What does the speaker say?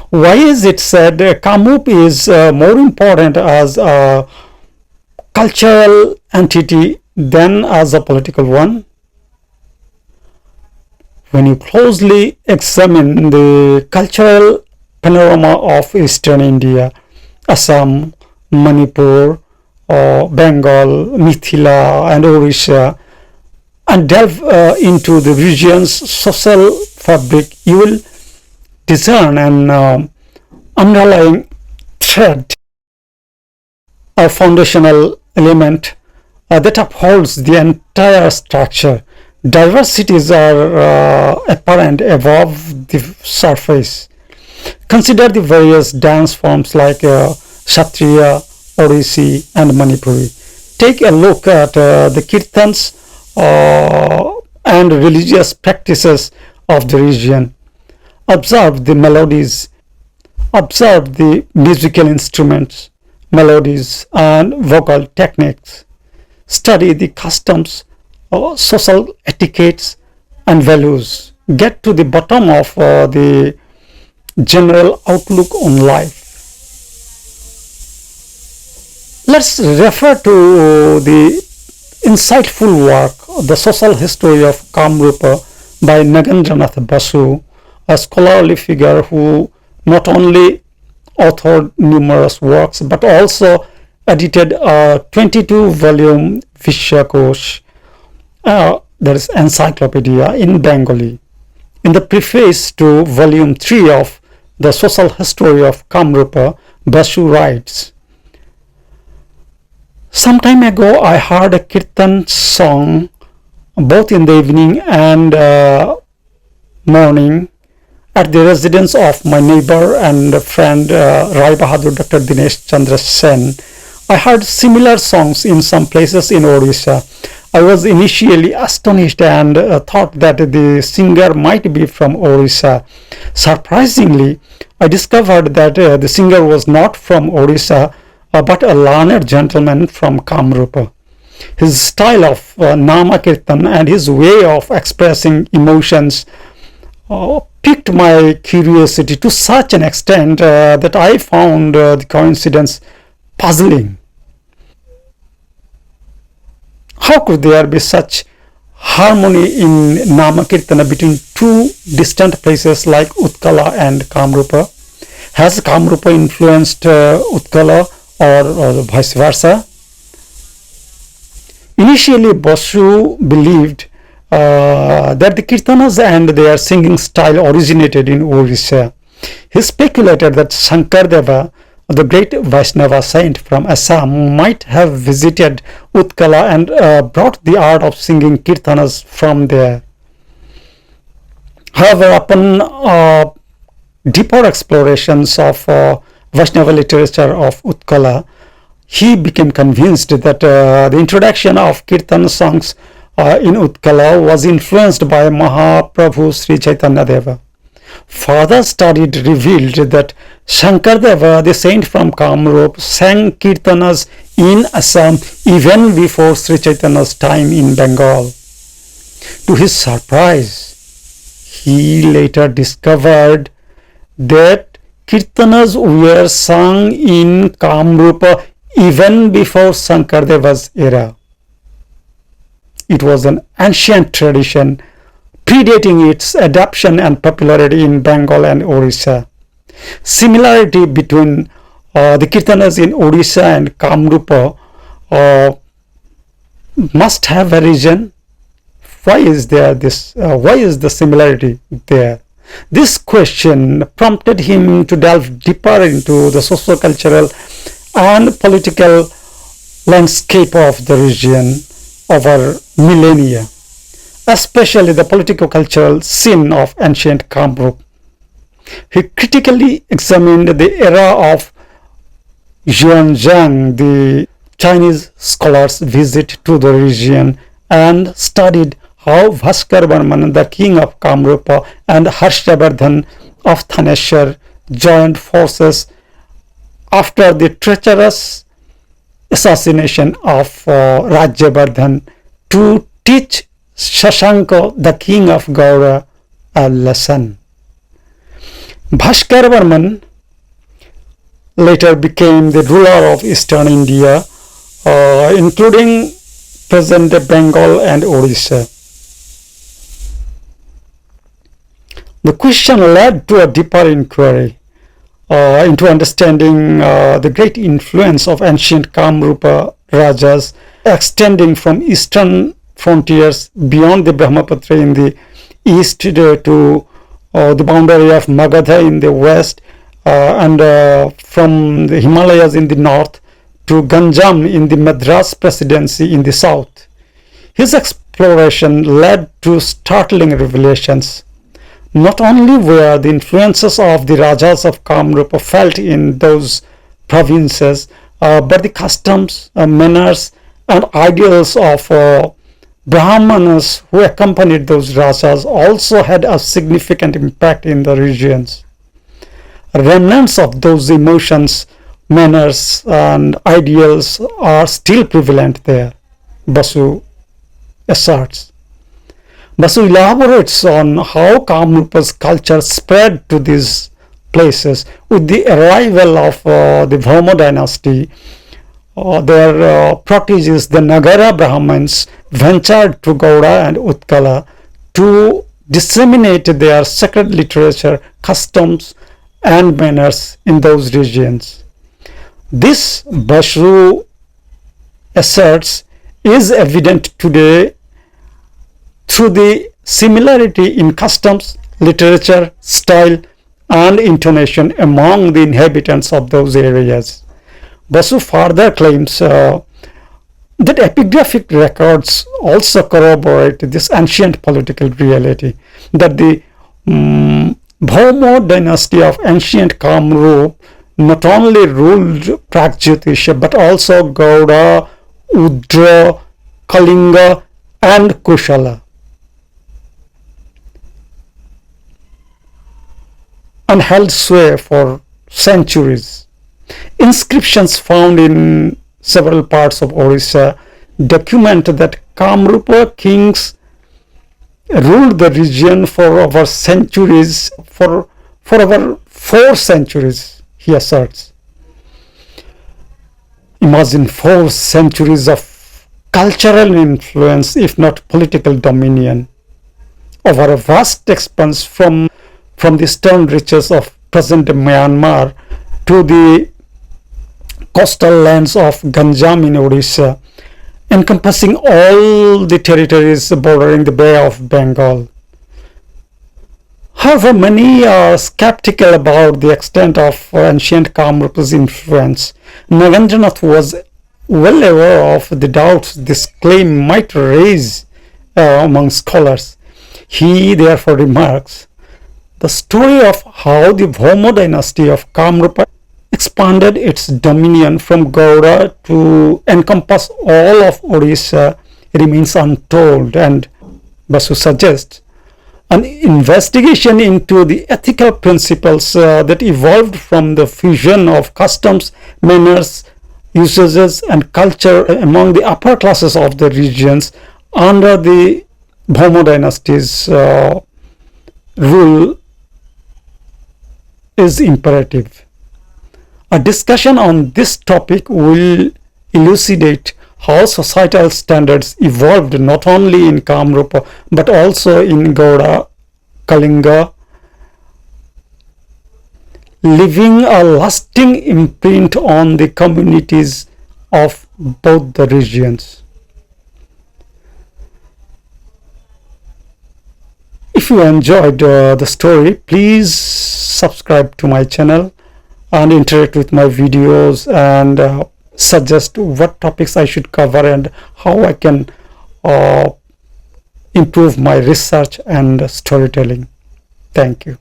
Why is it said Kamrup is more important as a cultural entity than as a political one? When you closely examine the cultural panorama of Eastern India, Assam, Manipur, Bengal, Mithila, and Orissa, and delve into the region's social fabric, you will discern an underlying thread, a foundational element that upholds the entire structure. Diversities are apparent above the surface. Consider the various dance forms like Kshatriya, Odissi, and Manipuri. Take a look at the Kirtans and religious practices of the region. Observe the melodies, observe the musical instruments, melodies, and vocal techniques. Study the customs, social etiquettes, and values. Get to the bottom of the general outlook on life. Let's refer to the insightful work, The Social History of Kamrupa by Nagendranath Basu, a scholarly figure who not only authored numerous works but also edited a 22-volume Vishyakosh, that is encyclopedia, in Bengali. In the preface to volume 3 of The Social History of Kamrupa, Basu writes, "Some time ago I heard a Kirtan song both in the evening and morning at the residence of my neighbor and friend Rai Bahadur Dr. Dinesh Chandra Sen. I heard similar songs in some places in Orissa. I was initially astonished and thought that the singer might be from Orissa. Surprisingly, I discovered that the singer was not from Orissa, but a learned gentleman from Kamrupa. His style of Nama Kirtan and his way of expressing emotions piqued my curiosity to such an extent that I found the coincidence puzzling. How could there be such harmony in Nama Kirtana between two distant places like Utkala and Kamrupa? Has Kamrupa influenced Utkala or vice versa? Initially, Basu believed that the Kirtanas and their singing style originated in Orissa. He speculated that Sankardeva, the great Vaishnava saint from Assam, might have visited Utkala and brought the art of singing Kirtanas from there. However, upon deeper explorations of Vaishnava literature of Utkala, he became convinced that the introduction of Kirtan songs in Utkala was influenced by Mahaprabhu Sri Chaitanyadeva. Further study revealed that Sankardeva, the saint from Kamrup, sang Kirtanas in Assam even before Sri Chaitanya's time in Bengal. To his surprise, he later discovered that Kirtanas were sung in Kamrupa even before Sankardeva's era. It was an ancient tradition predating its adoption and popularity in Bengal and Orissa. Similarity between the Kirtanas in Orissa and Kamrupa must have a reason. Why is the similarity there? This question prompted him to delve deeper into the socio-cultural and political landscape of the region over millennia, especially the politico-cultural scene of ancient Kamrup. He critically examined the era of Xuanzang, the Chinese scholar's visit to the region, and studied how Bhaskar Varman, the king of Kamrupa, and Harshavardhan of Thaneshwar joined forces after the treacherous assassination of Rajyavardhan to teach Shashanka, the king of Gauda, a lesson. Bhaskaravarman later became the ruler of eastern India, including present Bengal and Orissa. The question led to a deeper inquiry into understanding the great influence of ancient Kamrupa Rajas extending from eastern frontiers beyond the Brahmaputra in the east to the boundary of Magadha in the west and from the Himalayas in the north to Ganjam in the Madras Presidency in the south. His exploration led to startling revelations. Not only were the influences of the Rajas of Kamrupa felt in those provinces, but the customs, manners, and ideals of Brahmanas who accompanied those Rajas also had a significant impact in the regions. Remnants of those emotions, manners, and ideals are still prevalent there, Basu asserts. Basu elaborates on how Kamrupa's culture spread to these places with the arrival of the Bhauma dynasty. Their proteges, the Nagara Brahmins, ventured to Gauda and Utkala to disseminate their sacred literature, customs, and manners in those regions. This, Basu asserts, is evident today through the similarity in customs, literature, style, and intonation among the inhabitants of those areas. Basu further claims that epigraphic records also corroborate this ancient political reality, that the Bhauma dynasty of ancient Kamrup not only ruled Pragjyotisha but also Gauda, Udra, Kalinga, and Kushala, and held sway for centuries. Inscriptions found in several parts of Orissa document that Kamrupa kings ruled the region for over centuries, for over 4 centuries, he asserts. Imagine 4 centuries of cultural influence, if not political dominion, over a vast expanse from the stone reaches of present Myanmar to the coastal lands of Ganjam in Orissa, encompassing all the territories bordering the Bay of Bengal. However, many are skeptical about the extent of ancient Kamrupa's influence. Nagendranath was well aware of the doubts this claim might raise among scholars. He therefore remarks, the story of how the Bhauma dynasty of Kamrupa expanded its dominion from Gauda to encompass all of Orissa remains untold, and Basu suggests an investigation into the ethical principles that evolved from the fusion of customs, manners, usages, and culture among the upper classes of the regions under the Bhauma dynasty's rule is imperative. A discussion on this topic will elucidate how societal standards evolved not only in Kamrupa but also in Gauda, Kalinga, leaving a lasting imprint on the communities of both the regions. If you enjoyed the story, please subscribe to my channel and interact with my videos and suggest what topics I should cover and how I can improve my research and storytelling. Thank you.